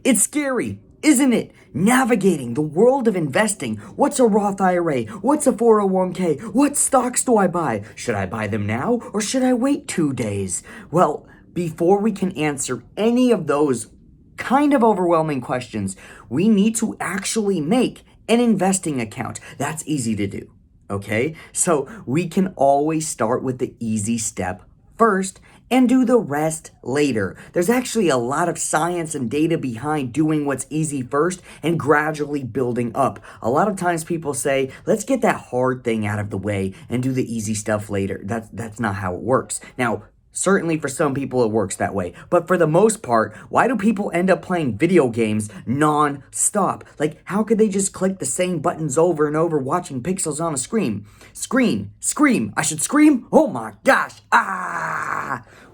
It's scary, isn't it? Navigating the world of investing. What's a Roth IRA? What's a 401k? What stocks do I buy? Should I buy them now or should I wait 2 days? Well, before we can answer any of those kind of overwhelming questions, we need to actually make an investing account. That's easy to do, okay? So we can always start with the easy step first and do the rest later. There's actually a lot of science and data behind doing what's easy first and gradually building up. A lot of times people say, let's get that hard thing out of the way and do the easy stuff later. That's not how it works. Now, certainly for some people it works that way, but for the most part, why do people end up playing video games non-stop? Like, how could they just click the same buttons over and over watching pixels on a screen? Scream. I should scream? Oh my gosh.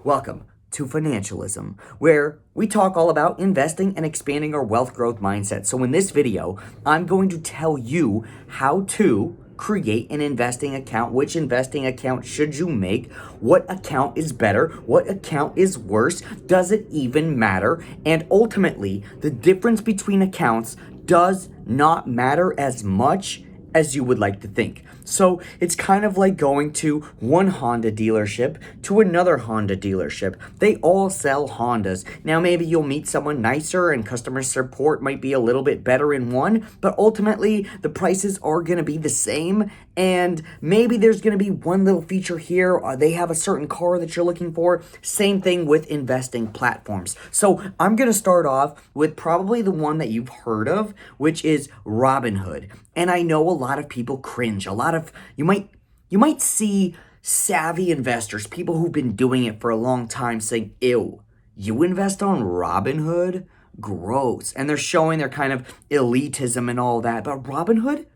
Welcome to Funancialism, where we talk all about investing and expanding our wealth growth mindset. So in this video, I'm going to tell you how to create an investing account. Which investing account should you make? What account is better? What account is worse? Does it even matter? And ultimately, the difference between accounts does not matter as much as you would like to think. So it's kind of like going to one Honda dealership to another Honda dealership. They all sell Hondas. Now maybe you'll meet someone nicer and customer support might be a little bit better in one, but ultimately the prices are going to be the same, and maybe there's going to be one little feature here, or they have a certain car that you're looking for. Same thing with investing platforms. So I'm going to start off with probably the one that you've heard of, which is Robinhood. And I know a lot of people cringe. You might see savvy investors, people who've been doing it for a long time, saying, ew, you invest on Robinhood? Gross. And they're showing their kind of elitism and all that. But Robinhood,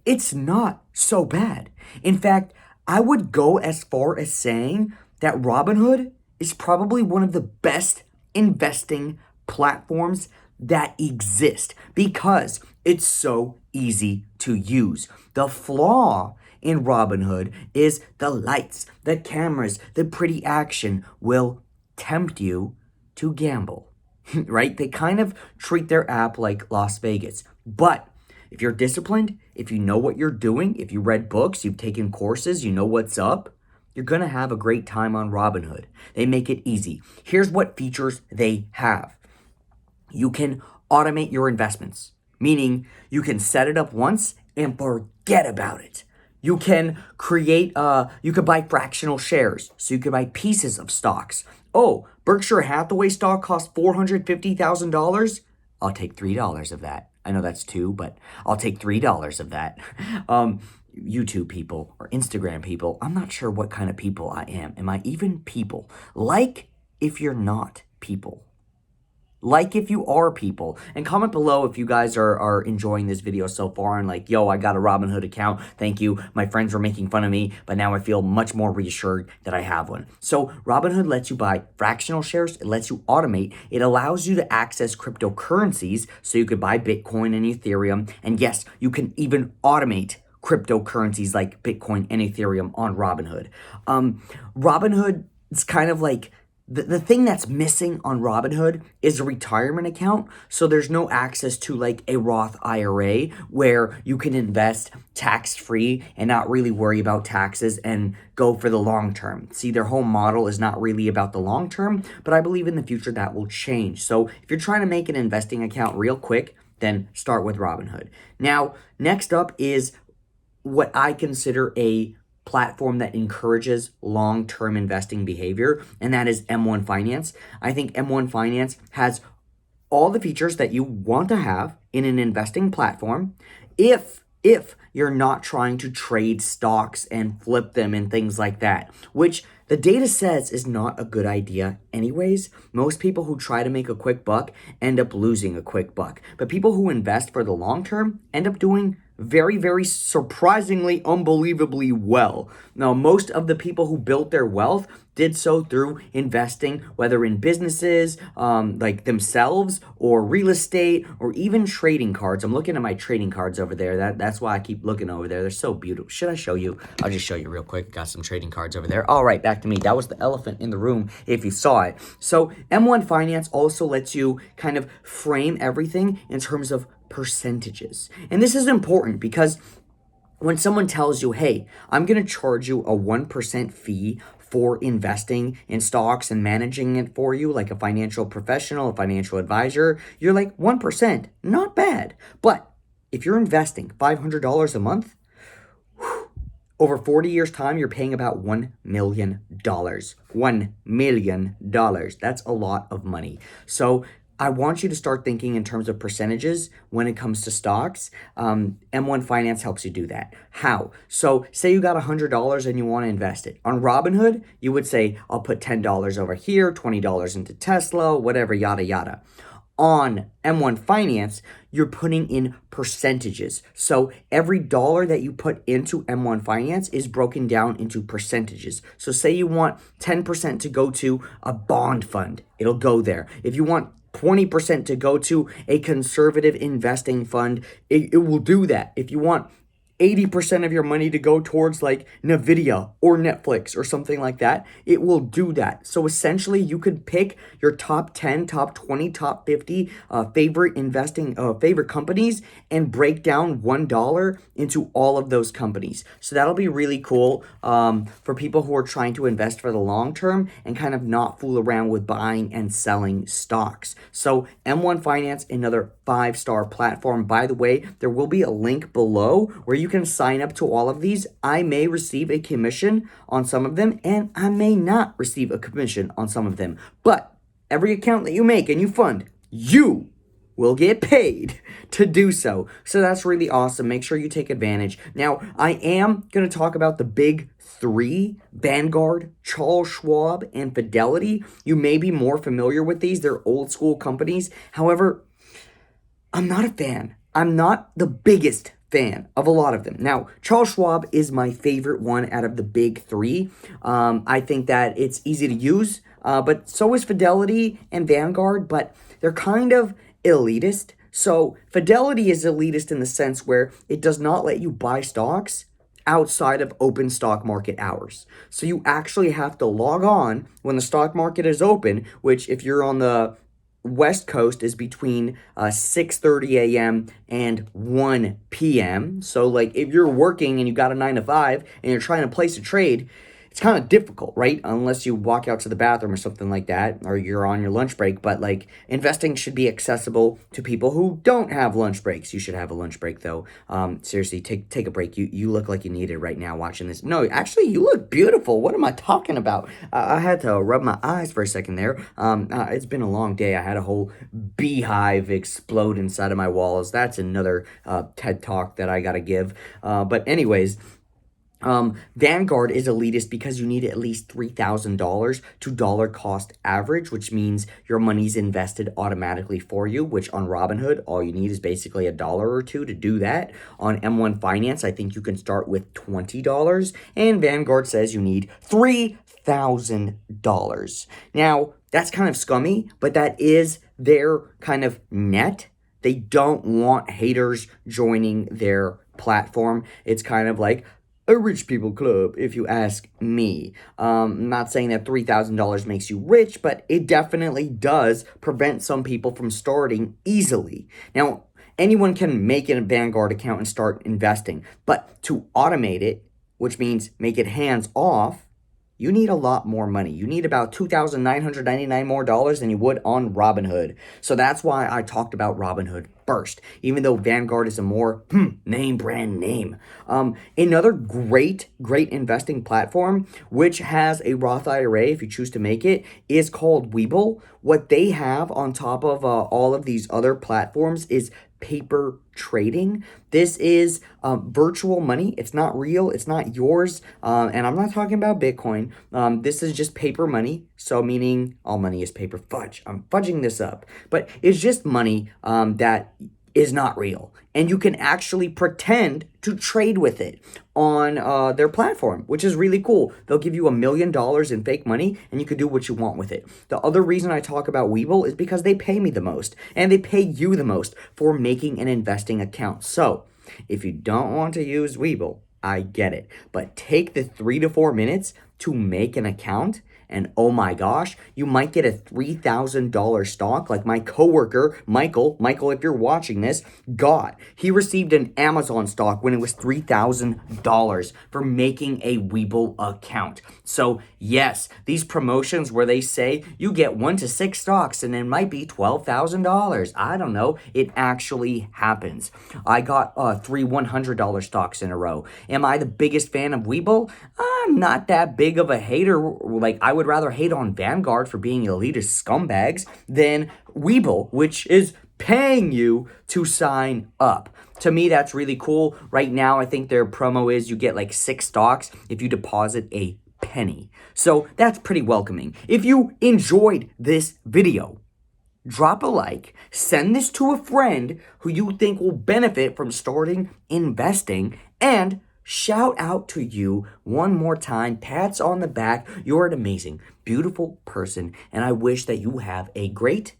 it's not so bad. In fact, I would go as far as saying that Robinhood is probably one of the best investing platforms that exist because it's so easy to use. The flaw in Robinhood is the lights, the cameras, the pretty action will tempt you to gamble, right? They kind of treat their app like Las Vegas. But if you're disciplined, if you know what you're doing, if you read books, you've taken courses, you know what's up, you're going to have a great time on Robinhood. They make it easy. Here's what features they have. You can automate your investments, meaning you can set it up once and forget about it. You can you can buy fractional shares, so you can buy pieces of stocks. Oh, Berkshire Hathaway stock costs $450,000. I'll take $3 of that. I know that's two, but I'll take $3 of that. YouTube people or Instagram people, I'm not sure what kind of people I am. Am I even people? Like if you're not people. Like if you are people. And comment below if you guys are enjoying this video so far and like, yo, I got a Robinhood account. Thank you. My friends were making fun of me, but now I feel much more reassured that I have one. So Robinhood lets you buy fractional shares. It lets you automate. It allows you to access cryptocurrencies. So you could buy Bitcoin and Ethereum. And yes, you can even automate cryptocurrencies like Bitcoin and Ethereum on Robinhood. Robinhood is kind of like the thing that's missing on Robinhood is a retirement account. So there's no access to like a Roth IRA where you can invest tax-free and not really worry about taxes and go for the long term. See, their whole model is not really about the long term, but I believe in the future that will change. So if you're trying to make an investing account real quick, then start with Robinhood. Now, next up is what I consider a platform that encourages long-term investing behavior, and that is M1 Finance. I think M1 Finance has all the features that you want to have in an investing platform if you're not trying to trade stocks and flip them and things like that, which the data says is not a good idea anyways. Most people who try to make a quick buck end up losing a quick buck, but people who invest for the long term end up doing very, very surprisingly, unbelievably well. Now, most of the people who built their wealth did so through investing, whether in businesses, like themselves, or real estate, or even trading cards. I'm looking at my trading cards over there. That's why I keep looking over there. They're so beautiful. Should I show you? I'll just show you real quick. Got some trading cards over there. All right, back to me. That was the elephant in the room, if you saw it. So M1 Finance also lets you kind of frame everything in terms of percentages. And this is important because when someone tells you, hey, I'm going to charge you a 1% fee for investing in stocks and managing it for you, like a financial professional, a financial advisor, you're like, 1%, not bad. But if you're investing $500 a month, over 40 years' time, you're paying about $1 million. $1 million. That's a lot of money. So I want you to start thinking in terms of percentages when it comes to stocks. M1 Finance helps you do that. How? So say you got $100 and you want to invest it. On Robinhood, you would say, I'll put $10 over here, $20 into Tesla, whatever, yada, yada. On M1 Finance, you're putting in percentages. So every dollar that you put into M1 Finance is broken down into percentages. So say you want 10% to go to a bond fund, it'll go there. If you want 20% to go to a conservative investing fund, it will do that. If you want 80% of your money to go towards like Nvidia or Netflix or something like that, it will do that. So essentially you could pick your top 10, top 20, top 50 favorite companies and break down $1 into all of those companies. So that'll be really cool for people who are trying to invest for the long term and kind of not fool around with buying and selling stocks. So M1 Finance, another 5-star platform. By the way, there will be a link below where you can sign up to all of these. I may receive a commission on some of them, and I may not receive a commission on some of them. But every account that you make and you fund, you will get paid to do so. So that's really awesome. Make sure you take advantage. Now, I am going to talk about the big three: Vanguard, Charles Schwab, and Fidelity. You may be more familiar with these. They're old school companies. However, I'm not a fan. I'm not the biggest fan of a lot of them. Now, Charles Schwab is my favorite one out of the big three. I think that it's easy to use, but so is Fidelity and Vanguard, but they're kind of elitist. So Fidelity is elitist in the sense where it does not let you buy stocks outside of open stock market hours. So you actually have to log on when the stock market is open, which if you're on the West Coast is between 6:30 a.m. and 1 p.m. So like if you're working and you got a 9 to 5 and you're trying to place a trade, it's kind of difficult, right? Unless you walk out to the bathroom or something like that, or you're on your lunch break. But like investing should be accessible to people who don't have lunch breaks. You should have a lunch break though. Seriously, take a break. You look like you need it right now watching this. No, actually, you look beautiful. What am I talking about? I had to rub my eyes for a second there. It's been a long day. I had a whole beehive explode inside of my walls. That's another TED Talk that I gotta give. But anyways. Vanguard is elitist because you need at least $3,000 to dollar cost average, which means your money's invested automatically for you, which on Robinhood, all you need is basically $1 or $2 to do that. On M1 Finance, I think you can start with $20, and Vanguard says you need $3,000. Now, that's kind of scummy, but that is their kind of net. They don't want haters joining their platform. It's kind of like a rich people club, if you ask me. I'm not saying that $3,000 makes you rich, but it definitely does prevent some people from starting easily. Now, anyone can make a Vanguard account and start investing, but to automate it, which means make it hands off, you need a lot more money. You need about $2,999 more dollars than you would on Robinhood. So that's why I talked about Robinhood first, even though Vanguard is a more name brand name. Another great investing platform, which has a Roth IRA if you choose to make it, is called Webull. What they have on top of all of these other platforms is paper trading. This is virtual money. It's not real. It's not yours. And I'm not talking about Bitcoin. This is just paper money. So meaning all money is paper. Fudge. I'm fudging this up. But it's just money that is not real. And you can actually pretend to trade with it on their platform, which is really cool. They'll give you $1 million in fake money and you can do what you want with it. The other reason I talk about Webull is because they pay me the most and they pay you the most for making an investing account. So if you don't want to use Webull, I get it. But take the 3 to 4 minutes to make an account, and oh my gosh, you might get a $3,000 stock like my coworker, Michael, if you're watching this, got. He received an Amazon stock when it was $3,000 for making a Webull account. So yes, these promotions where they say you get 1 to 6 stocks and it might be $12,000. I don't know. It actually happens. I got 3 $100 stocks in a row. Am I the biggest fan of Webull? I'm not that big of a hater. Like, I would rather hate on Vanguard for being elitist scumbags than Webull, which is paying you to sign up. To me, that's really cool. Right now, I think their promo is you get like 6 stocks if you deposit a penny. So that's pretty welcoming. If you enjoyed this video, drop a like, send this to a friend who you think will benefit from starting investing, and shout out to you one more time. Pats on the back. You're an amazing, beautiful person, and I wish that you have a great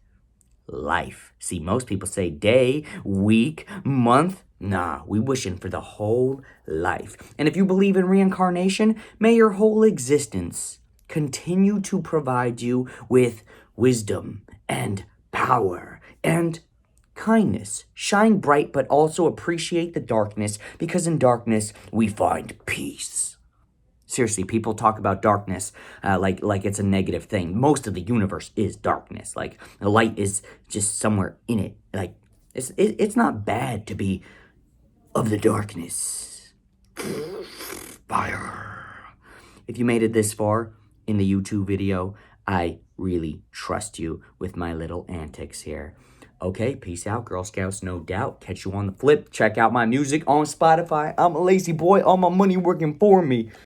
life. See, most people say day, week, month. Nah, we wishing for the whole life. And if you believe in reincarnation, may your whole existence continue to provide you with wisdom and power and kindness. Shine bright, but also appreciate the darkness, because in darkness we find peace. Seriously, people talk about darkness like it's a negative thing. Most of the universe is darkness. Like, the light is just somewhere in it. Like, it's not bad to be of the darkness. Fire. If you made it this far in the YouTube video, I really trust you with my little antics here. Okay, peace out, Girl Scouts, no doubt. Catch you on the flip. Check out my music on Spotify. I'm a lazy boy, all my money working for me.